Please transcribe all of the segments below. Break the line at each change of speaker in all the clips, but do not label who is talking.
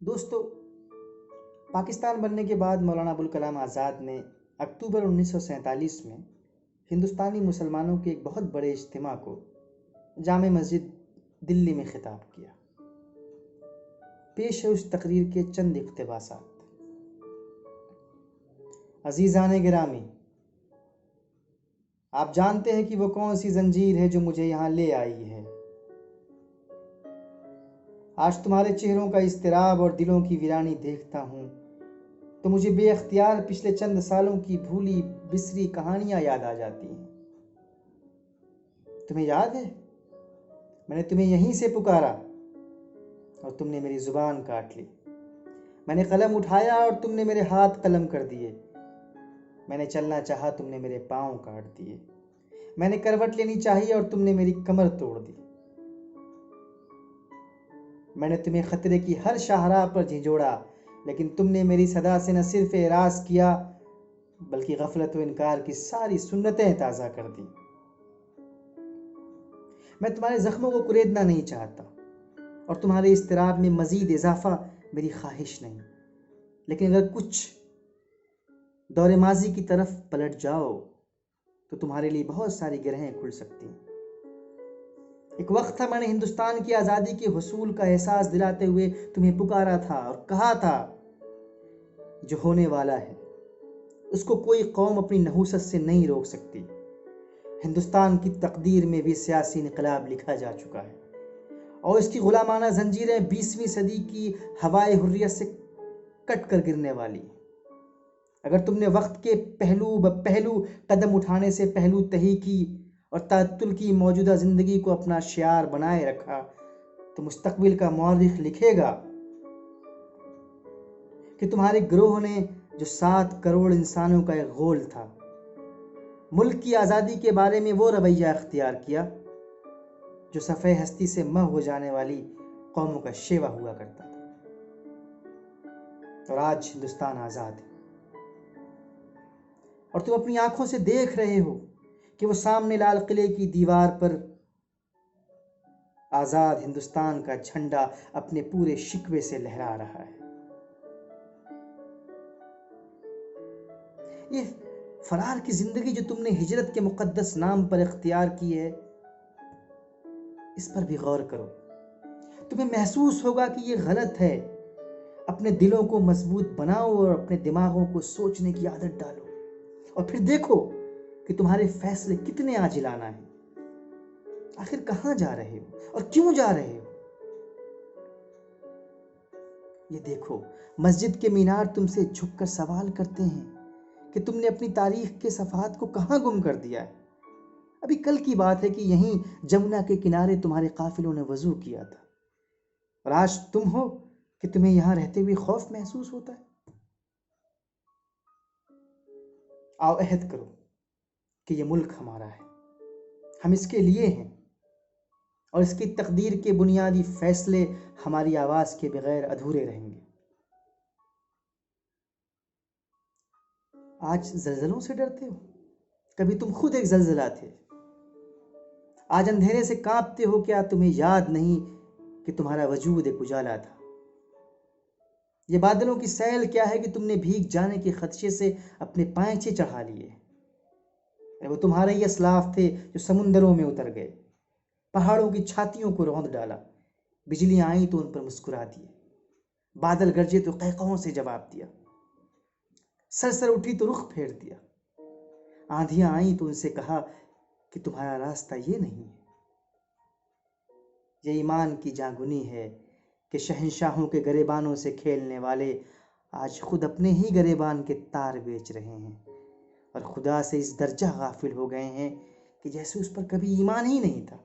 دوستو، پاکستان بننے کے بعد مولانا ابوالکلام آزاد نے اکتوبر 1947 میں ہندوستانی مسلمانوں کے ایک بہت بڑے اجتماع کو جامع مسجد دلی میں خطاب کیا۔ پیش ہے اس تقریر کے چند اقتباسات۔ عزیزان گرامی، آپ جانتے ہیں کہ وہ کون سی زنجیر ہے جو مجھے یہاں لے آئی ہے۔ آج تمہارے چہروں کا اضطراب اور دلوں کی ویرانی دیکھتا ہوں تو مجھے بے اختیار پچھلے چند سالوں کی بھولی بسری کہانیاں یاد آ جاتی ہیں۔ تمہیں یاد ہے، میں نے تمہیں یہیں سے پکارا اور تم نے میری زبان کاٹ لی۔ میں نے قلم اٹھایا اور تم نے میرے ہاتھ قلم کر دیے۔ میں نے چلنا چاہا، تم نے میرے پاؤں کاٹ دیے۔ میں نے کروٹ لینی چاہی اور تم نے میری کمر توڑ دی۔ میں نے تمہیں خطرے کی ہر شاہراہ پر جھنجھوڑا، لیکن تم نے میری صدا سے نہ صرف اعراض کیا بلکہ غفلت و انکار کی ساری سنتیں تازہ کر دیں۔ میں تمہارے زخموں کو کریدنا نہیں چاہتا اور تمہارے اضطراب میں مزید اضافہ میری خواہش نہیں، لیکن اگر کچھ دور ماضی کی طرف پلٹ جاؤ تو تمہارے لیے بہت ساری گرہیں کھل سکتی ہیں۔ ایک وقت تھا میں نے ہندوستان کی آزادی کے حصول کا احساس دلاتے ہوئے تمہیں پکارا تھا اور کہا تھا، جو ہونے والا ہے اس کو کوئی قوم اپنی نحوست سے نہیں روک سکتی۔ ہندوستان کی تقدیر میں بھی سیاسی انقلاب لکھا جا چکا ہے اور اس کی غلامانہ زنجیریں 20ویں صدی کی ہوائے حریت سے کٹ کر گرنے والی ہیں۔ اگر تم نے وقت کے پہلو بپہلو قدم اٹھانے سے پہلو تہی کی اور تعطل کی موجودہ زندگی کو اپنا شعار بنائے رکھا تو مستقبل کا مورخ لکھے گا کہ تمہارے گروہ نے جو 7 کروڑ انسانوں کا ایک غول تھا، ملک کی آزادی کے بارے میں وہ رویہ اختیار کیا جو صفحہ ہستی سے محو ہو جانے والی قوموں کا شیوا ہوا کرتا تھا۔ اور آج ہندوستان آزاد ہے اور تم اپنی آنکھوں سے دیکھ رہے ہو کہ وہ سامنے لال قلعے کی دیوار پر آزاد ہندوستان کا جھنڈا اپنے پورے شکوے سے لہرا رہا ہے۔ یہ فرار کی زندگی جو تم نے ہجرت کے مقدس نام پر اختیار کی ہے، اس پر بھی غور کرو۔ تمہیں محسوس ہوگا کہ یہ غلط ہے۔ اپنے دلوں کو مضبوط بناؤ اور اپنے دماغوں کو سوچنے کی عادت ڈالو اور پھر دیکھو کہ تمہارے فیصلے کتنے عاجلانہ ہیں۔ آخر کہاں جا رہے ہو اور کیوں جا رہے ہو؟ یہ دیکھو، مسجد کے مینار تم سے جھک کر سوال کرتے ہیں کہ تم نے اپنی تاریخ کے صفحات کو کہاں گم کر دیا ہے۔ ابھی کل کی بات ہے کہ یہیں جمنا کے کنارے تمہارے قافلوں نے وضو کیا تھا اور آج تم ہو کہ تمہیں یہاں رہتے ہوئے خوف محسوس ہوتا ہے۔ آؤ عہد کرو کہ یہ ملک ہمارا ہے، ہم اس کے لیے ہیں اور اس کی تقدیر کے بنیادی فیصلے ہماری آواز کے بغیر ادھورے رہیں گے۔ آج زلزلوں سے ڈرتے ہو؟ کبھی تم خود ایک زلزلہ تھے۔ آج اندھیرے سے کانپتے ہو؟ کیا تمہیں یاد نہیں کہ تمہارا وجود ایک اجالا تھا؟ یہ بادلوں کی سیل کیا ہے کہ تم نے بھیگ جانے کے خدشے سے اپنے پائچے چڑھا لیے؟ وہ تمہارے ہی اسلاف تھے جو سمندروں میں اتر گئے، پہاڑوں کی چھاتیوں کو روند ڈالا، بجلیاں آئیں تو ان پر مسکرا دیے، بادل گرجے تو قہقہوں سے جواب دیا، سر اٹھی تو رخ پھیر دیا، آندھیاں آئیں تو ان سے کہا کہ تمہارا راستہ یہ نہیں ہے۔ یہ ایمان کی جاگنی ہے کہ شہنشاہوں کے گریبانوں سے کھیلنے والے آج خود اپنے ہی گریبان کے تار بیچ رہے ہیں اور خدا سے اس درجہ غافل ہو گئے ہیں کہ جیسے اس پر کبھی ایمان ہی نہیں تھا۔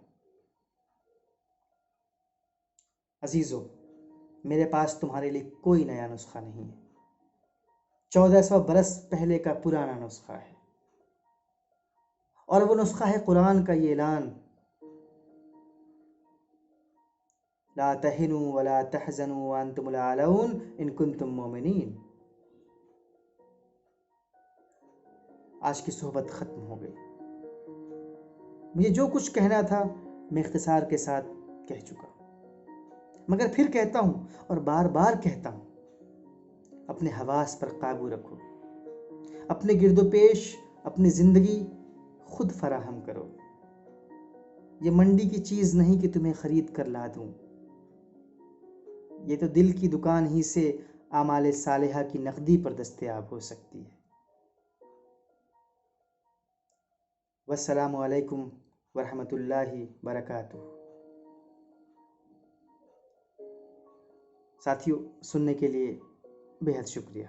عزیزو، میرے پاس تمہارے لیے کوئی نیا نسخہ نہیں ہے، 1400 برس پہلے کا پرانا نسخہ ہے، اور وہ نسخہ ہے قرآن کا یہ اعلان، لا تہنوا ولا تحزنوا وانتم الاعلون ان کنتم مومنین۔ آج کی صحبت ختم ہو گئی، مجھے جو کچھ کہنا تھا میں اختصار کے ساتھ کہہ چکا۔ مگر پھر کہتا ہوں اور بار بار کہتا ہوں، اپنے حواس پر قابو رکھو، اپنے گرد و پیش اپنی زندگی خود فراہم کرو۔ یہ منڈی کی چیز نہیں کہ تمہیں خرید کر لا دوں، یہ تو دل کی دکان ہی سے اعمال صالحہ کی نقدی پر دستیاب ہو سکتی ہے۔ والسلام علیکم ورحمۃ اللہ وبرکاتہ۔ ساتھیوں، سننے کے لیے بے حد شکریہ۔